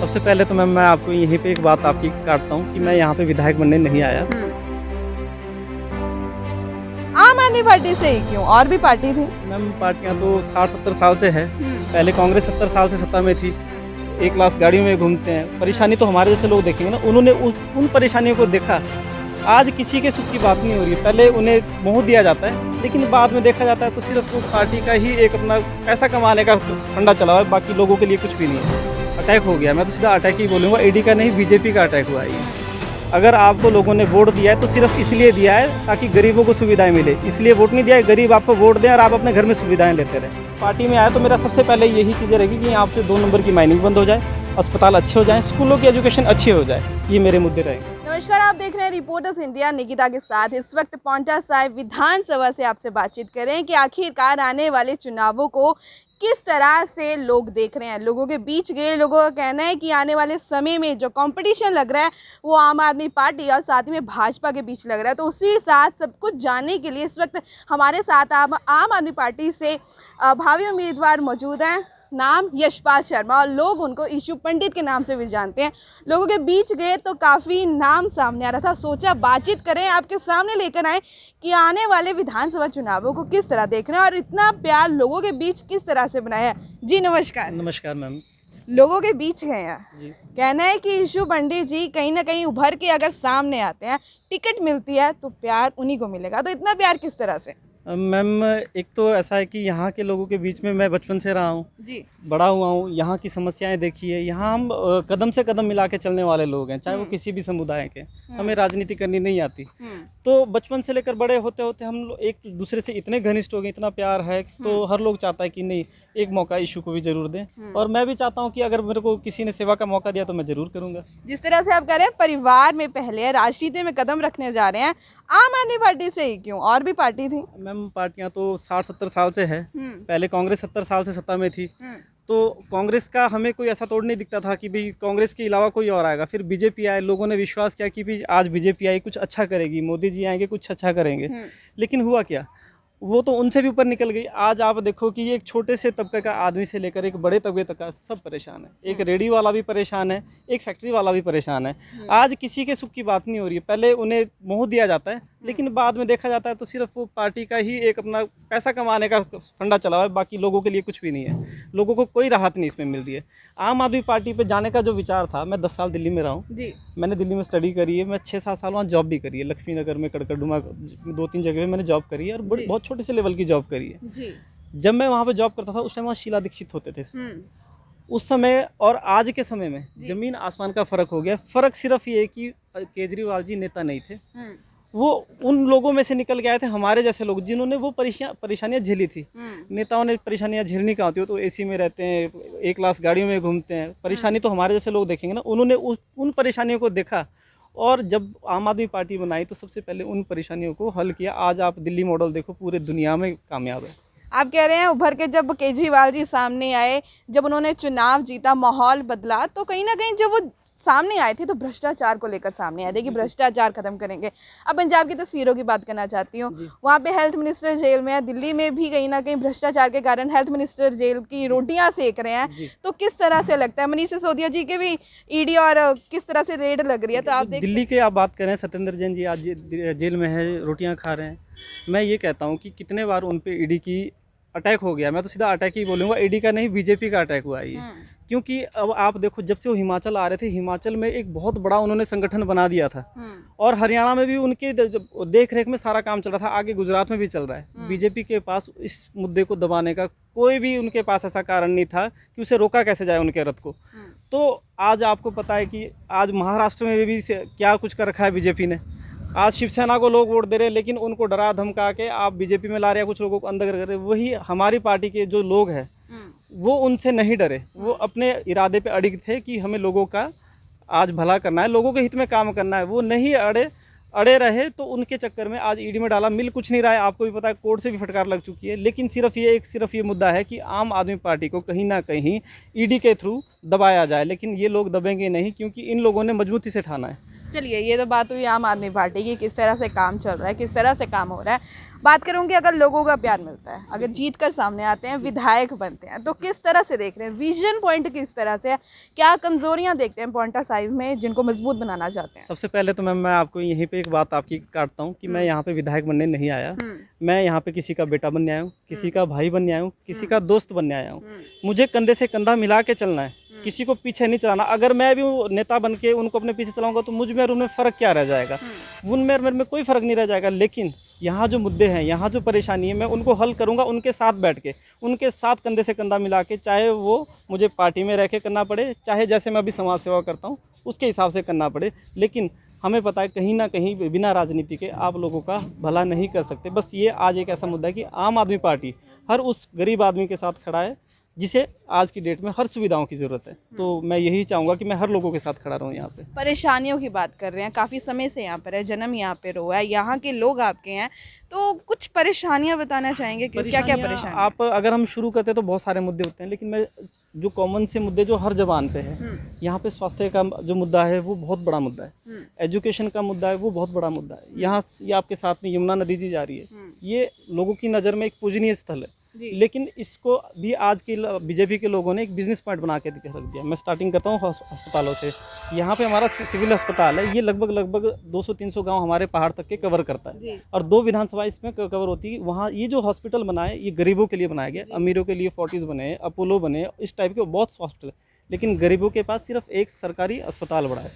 सबसे पहले तो मैम मैं आपको यहीं पे एक बात आपकी काटता हूँ कि मैं यहाँ पे विधायक बनने नहीं आया। आम आदमी पार्टी से ही क्यों, और भी पार्टी थी? मैम पार्टियाँ तो 60-70 साल से है। पहले कांग्रेस 70 साल से सत्ता में थी, एक क्लास गाड़ियों में घूमते हैं। परेशानी तो हमारे जैसे लोग देखेंगे ना, उन्होंने उन परेशानियों को देखा। आज किसी के सुख की बात नहीं हो रही है। पहले उन्हें मोह दिया जाता है, लेकिन बाद में देखा जाता है तो सिर्फ वो पार्टी का ही एक अपना पैसा कमाने का फंडा चला हुआ है, बाकी लोगों के लिए कुछ भी नहीं है। अटैक हो गया, मैं तो सीधा अटैक ही बोलूँगा, ईडी का नहीं बीजेपी का अटैक हुआ है ये। अगर आपको लोगों ने वोट दिया है तो सिर्फ इसलिए दिया है ताकि गरीबों को सुविधाएं मिले, इसलिए वोट नहीं दिया है गरीब आपको वोट दें और आप अपने घर में सुविधाएं लेते रहें। पार्टी में आया तो मेरा सबसे पहले यही चीज़ें रहेगी कि यहाँ से 2 नंबर की माइनिंग बंद हो जाए, अस्पताल अच्छे हो जाएं, स्कूलों की एजुकेशन अच्छी हो जाए, ये मेरे मुद्दे रहेंगे। नमस्कार, आप देख रहे हैं रिपोर्टर्स इंडिया निकिता के साथ। इस वक्त पांवटा साहिब विधानसभा से आपसे बातचीत करें कि आखिरकार आने वाले चुनावों को किस तरह से लोग देख रहे हैं। लोगों के बीच गए, लोगों का कहना है कि आने वाले समय में जो कंपटीशन लग रहा है वो आम आदमी पार्टी और साथ में भाजपा के बीच लग रहा है। तो उसी साथ सब कुछ जानने के लिए इस वक्त हमारे साथ आम आदमी पार्टी से भावी उम्मीदवार मौजूद हैं। नाम यशपाल शर्मा, और लोग उनको इशू पंडित के नाम से भी जानते हैं। लोगों के बीच गए तो काफ़ी नाम सामने आ रहा था, सोचा बातचीत करें, आपके सामने लेकर आए कि आने वाले विधानसभा चुनावों को किस तरह देख रहे हैं और इतना प्यार लोगों के बीच किस तरह से बनाया है। जी नमस्कार। नमस्कार मैम। लोगों के बीच हैं यार, जी। कहना है कि इशू पंडित जी कहीं ना कहीं उभर के अगर सामने आते हैं, टिकट मिलती है तो प्यार उन्हीं को मिलेगा। तो इतना प्यार किस तरह से? मैम एक तो ऐसा है कि यहाँ के लोगों के बीच में मैं बचपन से रहा हूँ जी, बड़ा हुआ हूँ। यहाँ की समस्याएं देखी है। यहाँ हम कदम से कदम मिला के चलने वाले लोग हैं, चाहे वो किसी भी समुदाय के। हमें राजनीति करनी नहीं आती, तो बचपन से लेकर बड़े होते होते हम लोग एक दूसरे से इतने घनिष्ठ हो गए, इतना प्यार है, तो हर लोग चाहता है कि नहीं एक मौका इशू को भी जरूर दें। और मैं भी चाहता हूँ कि अगर मेरे को किसी ने सेवा का मौका दिया तो मैं जरूर करूँगा। जिस तरह से आप कह रहे हैं परिवार में पहले राजनीति में कदम रखने जा रहे हैं, आम आदमी पार्टी से ही क्यों, और भी पार्टी थी? मैम पार्टियाँ तो 60-70 साल से है। पहले कांग्रेस 70 साल से सत्ता में थी, तो कांग्रेस का हमें कोई ऐसा तोड़ नहीं दिखता था कि भाई कांग्रेस के अलावा कोई और आएगा। फिर बीजेपी आए, लोगों ने विश्वास किया कि भाई आज बीजेपी आई कुछ अच्छा करेगी, मोदी जी आएंगे कुछ अच्छा करेंगे। लेकिन हुआ क्या, वो तो उनसे भी ऊपर निकल गई। आज आप देखो कि एक छोटे से तबके का आदमी से लेकर एक बड़े तबके तक का सब परेशान है। एक रेडी वाला भी परेशान है, एक फैक्ट्री वाला भी परेशान है। आज किसी के सुख की बात नहीं हो रही है। पहले उन्हें मोह दिया जाता है, लेकिन बाद में देखा जाता है तो सिर्फ वो पार्टी का ही एक अपना पैसा कमाने का फंडा चला हुआ है, बाकी लोगों के लिए कुछ भी नहीं है। लोगों को कोई राहत नहीं इसमें मिल रही है। आम आदमी पार्टी पे जाने का जो विचार था, मैं 10 साल दिल्ली में रहा हूँ जी। मैंने दिल्ली में स्टडी करी है, मैं 6-7 साल वहाँ जॉब भी करी है। लक्ष्मी नगर में, कड़कड़डुमा, 2-3 जगह मैंने जॉब करी है और बहुत छोटे से लेवल की जॉब करी है जी। जब मैं वहाँ पे जॉब करता था उस टाइम वहाँ शीला दीक्षित होते थे। उस समय और आज के समय में जमीन आसमान का फ़र्क हो गया। फ़र्क सिर्फ ये है कि केजरीवाल जी नेता नहीं थे, वो उन लोगों में से निकल के आए थे, हमारे जैसे लोग जिन्होंने वो परेशानियां झेली थी। नेताओं ने परेशानियां झेलनी कहाँ होती हो, तो एसी में रहते हैं, एक क्लास गाड़ियों में घूमते हैं। परेशानी तो हमारे जैसे लोग देखेंगे ना, उन्होंने उन परेशानियों को देखा और जब आम आदमी पार्टी बनाई तो सबसे पहले उन परेशानियों को हल किया। आज आप दिल्ली मॉडल देखो, पूरे दुनिया में कामयाब है। आप कह रहे हैं उभर के जब केजरीवाल जी सामने आए, जब उन्होंने चुनाव जीता, माहौल बदला, तो कहीं ना कहीं जब वो सामने आए थे तो भ्रष्टाचार को लेकर सामने आए थे कि भ्रष्टाचार खत्म करेंगे। अब पंजाब की तस्वीरों की बात करना चाहती हूँ, वहाँ पे हेल्थ मिनिस्टर जेल में है। दिल्ली में भी कहीं ना कहीं भ्रष्टाचार के कारण हेल्थ मिनिस्टर जेल की रोटियां सेक रहे हैं। तो किस तरह से लगता है, मनीष सिसोदिया जी के भी ईडी और किस तरह से रेड लग रही है? तो आप दिल्ली के आप बात करें, सत्येंद्र जैन जी आज जेल में है, रोटियाँ खा रहे हैं। मैं ये कहता हूँ कि कितने बार उन पर ईडी की अटैक हो गया, मैं तो सीधा अटैक ही बोलूँगा, ईडी का नहीं बीजेपी का अटैक हुआ है ये। क्योंकि अब आप देखो, जब से वो हिमाचल आ रहे थे, हिमाचल में एक बहुत बड़ा उन्होंने संगठन बना दिया था और हरियाणा में भी उनके देख रेख में सारा काम चल रहा था, आगे गुजरात में भी चल रहा है। बीजेपी के पास इस मुद्दे को दबाने का कोई भी उनके पास ऐसा कारण नहीं था कि उसे रोका कैसे जाए उनके रथ को। तो आज आपको पता है कि आज महाराष्ट्र में भी क्या कुछ कर रखा है बीजेपी ने। आज शिवसेना को लोग वोट दे रहे हैं, लेकिन उनको डरा धमका के आप बीजेपी में ला रहे हैं, कुछ लोगों को अंदर कर रहे हैं। वही हमारी पार्टी के जो लोग हैं वो उनसे नहीं डरे, वो अपने इरादे पे अड़िग थे कि हमें लोगों का आज भला करना है, लोगों के हित में काम करना है। वो नहीं अड़े रहे, तो उनके चक्कर में आज ईडी में डाला। मिल कुछ नहीं रहा है, आपको भी पता है, कोर्ट से भी फटकार लग चुकी है। लेकिन सिर्फ ये मुद्दा है कि आम आदमी पार्टी को कहीं ना कहीं ईडी के थ्रू दबाया जाए, लेकिन ये लोग दबेंगे नहीं, क्योंकि इन लोगों ने मजबूती से ठाना है। चलिए, ये तो बात हुई आम आदमी पार्टी की, किस तरह से काम चल रहा है, किस तरह से काम हो रहा है। बात करूंगी अगर लोगों का प्यार मिलता है, अगर जीत कर सामने आते हैं, विधायक बनते हैं, तो किस तरह से देख रहे हैं, विजन पॉइंट किस तरह से है, क्या कमजोरियां देखते हैं पांवटा साहिब में जिनको मजबूत बनाना चाहते हैं? सबसे पहले तो मैं आपको यहीं पे एक बात आपकी काटता हूँ कि मैं यहाँ पे विधायक बनने नहीं आया। मैं यहाँ पे किसी का बेटा बनने आया हूँ, किसी का भाई बनने आया हूँ, किसी का दोस्त बनने आया हूँ। मुझे कंधे से कंधा मिला के चलना है, किसी को पीछे नहीं चलाना। अगर मैं भी नेता बन के उनको अपने पीछे चलाऊंगा तो मुझ में और उनमें फ़र्क क्या रह जाएगा? उनमें और मेरे में कोई फ़र्क नहीं रह जाएगा। लेकिन यहाँ जो मुद्दे हैं, यहाँ जो परेशानी है, मैं उनको हल करूँगा उनके साथ बैठ के, उनके साथ कंधे से कंधा मिला के, चाहे वो मुझे पार्टी में रह के करना पड़े, चाहे जैसे मैं अभी समाज सेवा करता हूँ उसके हिसाब से करना पड़े। लेकिन हमें पता है कहीं ना कहीं बिना राजनीति के आप लोगों का भला नहीं कर सकते। बस ये आज एक ऐसा मुद्दा है कि आम आदमी पार्टी हर उस गरीब आदमी के साथ खड़ा है जिसे आज की डेट में हर सुविधाओं की ज़रूरत है। तो मैं यही चाहूँगा कि मैं हर लोगों के साथ खड़ा रहूँ यहाँ पे। परेशानियों की बात कर रहे हैं, काफ़ी समय से यहाँ पर है, जन्म यहाँ पे हुआ है, यहाँ के लोग आपके हैं, तो कुछ परेशानियाँ बताना चाहेंगे कि क्या क्या परेशानी? आप अगर हम शुरू करते तो बहुत सारे मुद्दे होते हैं, लेकिन मैं जो कॉमन से मुद्दे जो हर जबान पे है, यहाँ पे स्वास्थ्य का जो मुद्दा है वो बहुत बड़ा मुद्दा है, एजुकेशन का मुद्दा है वो बहुत बड़ा मुद्दा है। यहाँ ये आपके साथ में यमुना नदी जी जा रही है, ये लोगों की नज़र में एक पूजनीय स्थल है, लेकिन इसको भी आज के बीजेपी के लोगों ने एक बिजनेस पॉइंट बना के रख दिया। मैं स्टार्टिंग करता हूँ अस्पतालों से। यहाँ पे हमारा सिविल अस्पताल है, ये लगभग 200-300 गांव हमारे पहाड़ तक के कवर करता है और 2 विधानसभा इसमें कवर होती है। वहाँ ये जो हॉस्पिटल बना है ये गरीबों के लिए बनाया गया, अमीरों के लिए फोर्टिस बने, अपोलो बने, इस टाइप के बहुत हॉस्पिटल है, लेकिन गरीबों के पास सिर्फ एक सरकारी अस्पताल बड़ा है।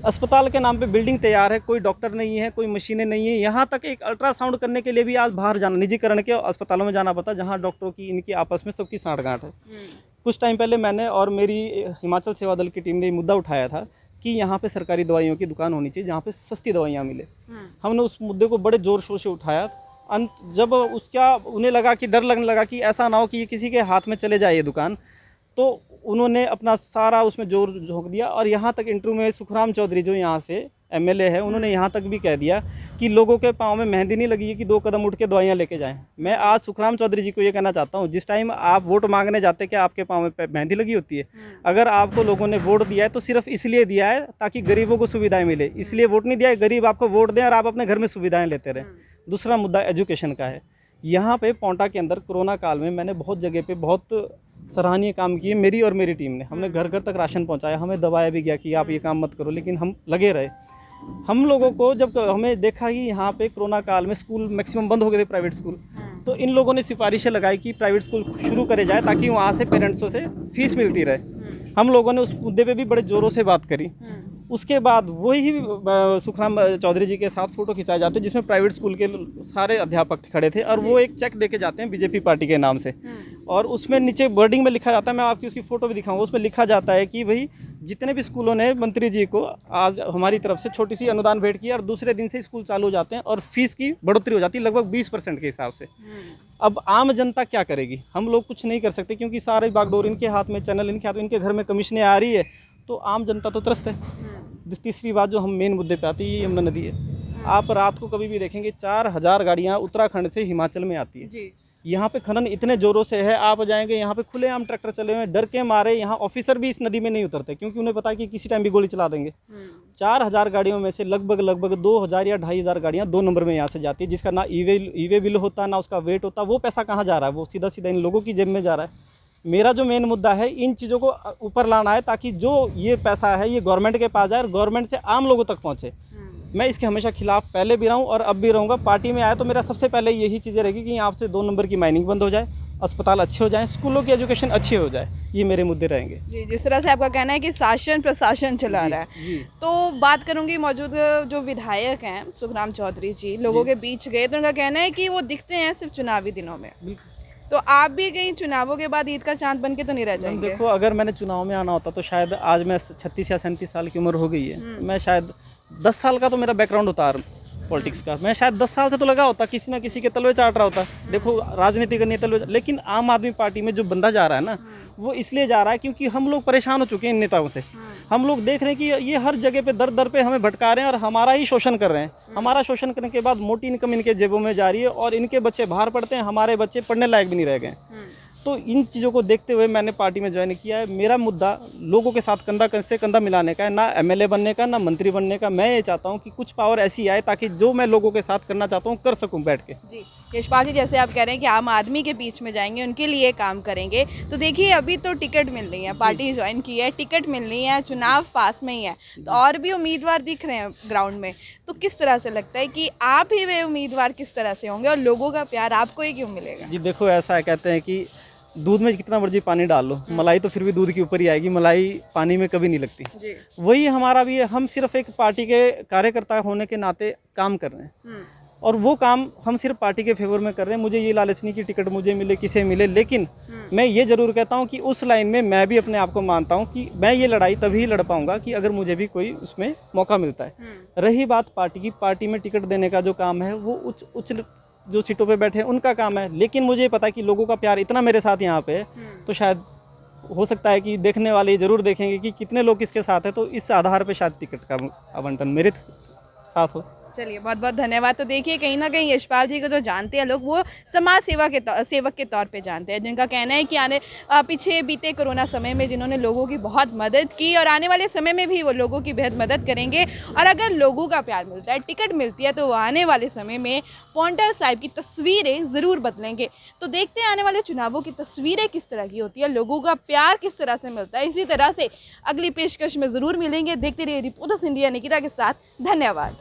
अस्पताल के नाम पे बिल्डिंग तैयार है, कोई डॉक्टर नहीं है, कोई मशीनें नहीं है। यहाँ तक एक अल्ट्रासाउंड करने के लिए भी आज बाहर जाना, निजीकरण के अस्पतालों में जाना पड़ता है, जहाँ डॉक्टरों की इनकी आपस में सबकी सांठ-गांठ है। कुछ टाइम पहले मैंने और मेरी हिमाचल सेवा दल की टीम ने ये मुद्दा उठाया था कि यहाँ पे सरकारी दवाइयों की दुकान होनी चाहिए जहाँ पे सस्ती दवाइयाँ मिले। हमने उस मुद्दे को बड़े ज़ोर शोर से उठाया। जब उसका उन्हें लगा कि डर लगने लगा कि ऐसा ना हो कि ये किसी के हाथ में चले जाए ये दुकान, तो उन्होंने अपना सारा उसमें जोर झोंक दिया। और यहाँ तक इंटरव्यू में सुखराम चौधरी जो यहाँ से एमएलए है, उन्होंने यहाँ तक भी कह दिया कि लोगों के पाँव में मेहंदी नहीं लगी है कि 2 कदम उठ के दवाइयाँ लेके जाएं। मैं आज सुखराम चौधरी जी को ये कहना चाहता हूँ, जिस टाइम आप वोट मांगने जाते हैं क्या आपके पाँव में मेहंदी लगी होती है? अगर आपको लोगों ने वोट दिया है तो सिर्फ इसलिए दिया है ताकि गरीबों को सुविधाएँ मिले, इसलिए वोट नहीं दिया है गरीब आपको वोट दें और आप अपने घर में सुविधाएँ लेते रहें। दूसरा मुद्दा एजुकेशन का है। यहाँ पे पांवटा के अंदर कोरोना काल में मैंने बहुत जगह पे बहुत सराहनीय काम किए, मेरी और मेरी टीम ने। हमने घर घर तक राशन पहुँचाया, हमें दबाया भी गया कि आप ये काम मत करो, लेकिन हम लगे रहे। हम लोगों को जब हमें देखा कि यहाँ पे कोरोना काल में स्कूल मैक्सिमम बंद हो गए थे, प्राइवेट स्कूल, तो इन लोगों ने सिफारिशें लगाई कि प्राइवेट स्कूल शुरू करे जाए ताकि वहाँ से पेरेंट्सों से फीस मिलती रहे। हम लोगों ने उस मुद्दे पे भी बड़े ज़ोरों से बात करी। उसके बाद वही सुखराम चौधरी जी के साथ फ़ोटो खिंचाए जाते हैं जिसमें प्राइवेट स्कूल के सारे अध्यापक खड़े थे और वो एक चेक देके जाते हैं बीजेपी पार्टी के नाम से, और उसमें नीचे वर्डिंग में लिखा जाता है, मैं आपकी उसकी फ़ोटो भी दिखाऊंगा, उसमें लिखा जाता है कि भाई जितने भी स्कूलों ने मंत्री जी को आज हमारी तरफ से छोटी सी अनुदान भेंट किया और दूसरे दिन से स्कूल चालू हो जाते हैं और फीस की बढ़ोतरी हो जाती है लगभग 20% के हिसाब से। अब आम जनता क्या करेगी? हम लोग कुछ नहीं कर सकते क्योंकि सारे बागडोर इनके हाथ में, चैनल इनके हाथ में, इनके घर में कमीशनें आ रही है, तो आम जनता तो त्रस्त है। तीसरी बात जो हम मेन मुद्दे पे आती है, ये यमुना नदी है। आप रात को कभी भी देखेंगे 4000 गाड़ियाँ उत्तराखंड से हिमाचल में आती है। यहाँ पे खनन इतने ज़ोरों से है, आप जाएंगे यहाँ पे खुलेआम ट्रैक्टर चले हुए हैं, डर के मारे यहाँ ऑफिसर भी इस नदी में नहीं उतरते क्योंकि उन्हें पता है कि किसी टाइम भी गोली चला देंगे। 4000 गाड़ियों में से लगभग 2000 या 2500 गाड़ियाँ 2 नंबर में यहाँ से जाती है, जिसका ना ईवे बिल होता, ना उसका वेट होता। वो पैसा कहाँ जा रहा है? वो सीधा सीधा इन लोगों की जेब में जा रहा है। मेरा जो मेन मुद्दा है, इन चीज़ों को ऊपर लाना है ताकि जो ये पैसा है ये गवर्नमेंट के पास जाए और गवर्नमेंट से आम लोगों तक पहुँचे। मैं इसके हमेशा खिलाफ पहले भी रहा हूँ और अब भी रहूँगा। पार्टी में आया तो मेरा सबसे पहले यही चीज़ें रहेगी कि यहाँ से 2 नंबर की माइनिंग बंद हो जाए, अस्पताल अच्छे हो जाएं, स्कूलों की एजुकेशन अच्छी हो जाए। ये मेरे मुद्दे रहेंगे। जी, जिस तरह से आपका कहना है कि शासन प्रशासन चला रहा है, जी। तो बात करूंगी मौजूद जो विधायक हैं सुखराम चौधरी जी, लोगों के बीच गए तो उनका कहना है कि वो दिखते हैं सिर्फ चुनावी दिनों में। तो आप भी कहीं चुनावों के बाद ईद का चांद बन के तो नहीं रह जाएंगे? देखो, अगर मैंने चुनाव में आना होता तो शायद आज मैं 36 या 37 साल की उम्र हो गई है, मैं शायद 10 साल का तो मेरा बैकग्राउंड होता पॉलिटिक्स का, मैं शायद 10 साल से तो लगा होता, किसी ना किसी के तलवे चाट रहा होता। देखो, राजनीति करनी है तलवे। लेकिन आम आदमी पार्टी में जो बंदा जा रहा है ना, वो इसलिए जा रहा है क्योंकि हम लोग परेशान हो चुके हैं इन नेताओं से। हम लोग देख रहे हैं कि ये हर जगह पे दर दर पे हमें भटका रहे हैं और हमारा ही शोषण कर रहे हैं। हमारा शोषण करने के बाद मोटी इनकम इनके जेबों में जा रही है और इनके बच्चे बाहर पढ़ते हैं, हमारे बच्चे पढ़ने लायक भी नहीं रह गए। तो इन चीज़ों को देखते हुए मैंने पार्टी में ज्वाइन किया है। मेरा मुद्दा लोगों के साथ कंधा से कंधा मिलाने का है, ना एमएलए बनने का, ना मंत्री बनने का। मैं ये चाहता हूँ कि कुछ पावर ऐसी आए ताकि जो मैं लोगों के साथ करना चाहता हूँ कर सकूँ बैठ के। जी। यशपाल जी, जैसे आप कह रहे हैं कि आम आदमी के बीच में जाएंगे, उनके लिए काम करेंगे, तो देखिए अभी तो टिकट मिल रही है, पार्टी ज्वाइन की है, टिकट मिल रही है, चुनाव पास में ही है, तो और भी उम्मीदवार दिख रहे हैं ग्राउंड में, तो किस तरह से लगता है कि आप ही वे उम्मीदवार किस तरह से होंगे और लोगों का प्यार आपको ही क्यों मिलेगा? जी देखो, ऐसा है, कहते हैं कि दूध में कितना मर्जी पानी डाल लो, मलाई तो फिर भी दूध के ऊपर ही आएगी, मलाई पानी में कभी नहीं लगती। जी। वही हमारा भी है, हम सिर्फ एक पार्टी के कार्यकर्ता होने के नाते काम कर रहे हैं, और वो काम हम सिर्फ पार्टी के फेवर में कर रहे हैं। मुझे ये लालच नहीं कि टिकट मुझे मिले, किसे मिले, लेकिन मैं ये ज़रूर कहता हूँ कि उस लाइन में मैं भी अपने आप को मानता हूँ कि मैं ये लड़ाई तभी लड़ पाऊँगा कि अगर मुझे भी कोई उसमें मौका मिलता है। रही बात पार्टी की, पार्टी में टिकट देने का जो काम है वो उच्च जो सीटों पे बैठे हैं उनका काम है, लेकिन मुझे पता है कि लोगों का प्यार इतना मेरे साथ यहाँ पे है, तो शायद हो सकता है कि देखने वाले ज़रूर देखेंगे कि कितने लोग किसके साथ हैं, तो इस आधार पे शायद टिकट का आवंटन मेरे साथ हो। चलिए, बहुत बहुत धन्यवाद। तो देखिए, कहीं ना कहीं यशपाल जी को जो जानते हैं लोग, वो समाज सेवक के तौर पे जानते हैं, जिनका कहना है कि पीछे बीते कोरोना समय में जिन्होंने लोगों की बहुत मदद की और आने वाले समय में भी वो लोगों की बेहद मदद करेंगे, और अगर लोगों का प्यार मिलता है, टिकट मिलती है, तो वो आने वाले समय में पॉन्टा साहिब की तस्वीरें ज़रूर बदलेंगे। तो देखते हैं आने वाले चुनावों की तस्वीरें किस तरह की होती है, लोगों का प्यार किस तरह से मिलता है। इसी तरह से अगली पेशकश में ज़रूर मिलेंगे। देखते रहिए रिपोर्टर्स इंडिया निकिता के साथ। धन्यवाद।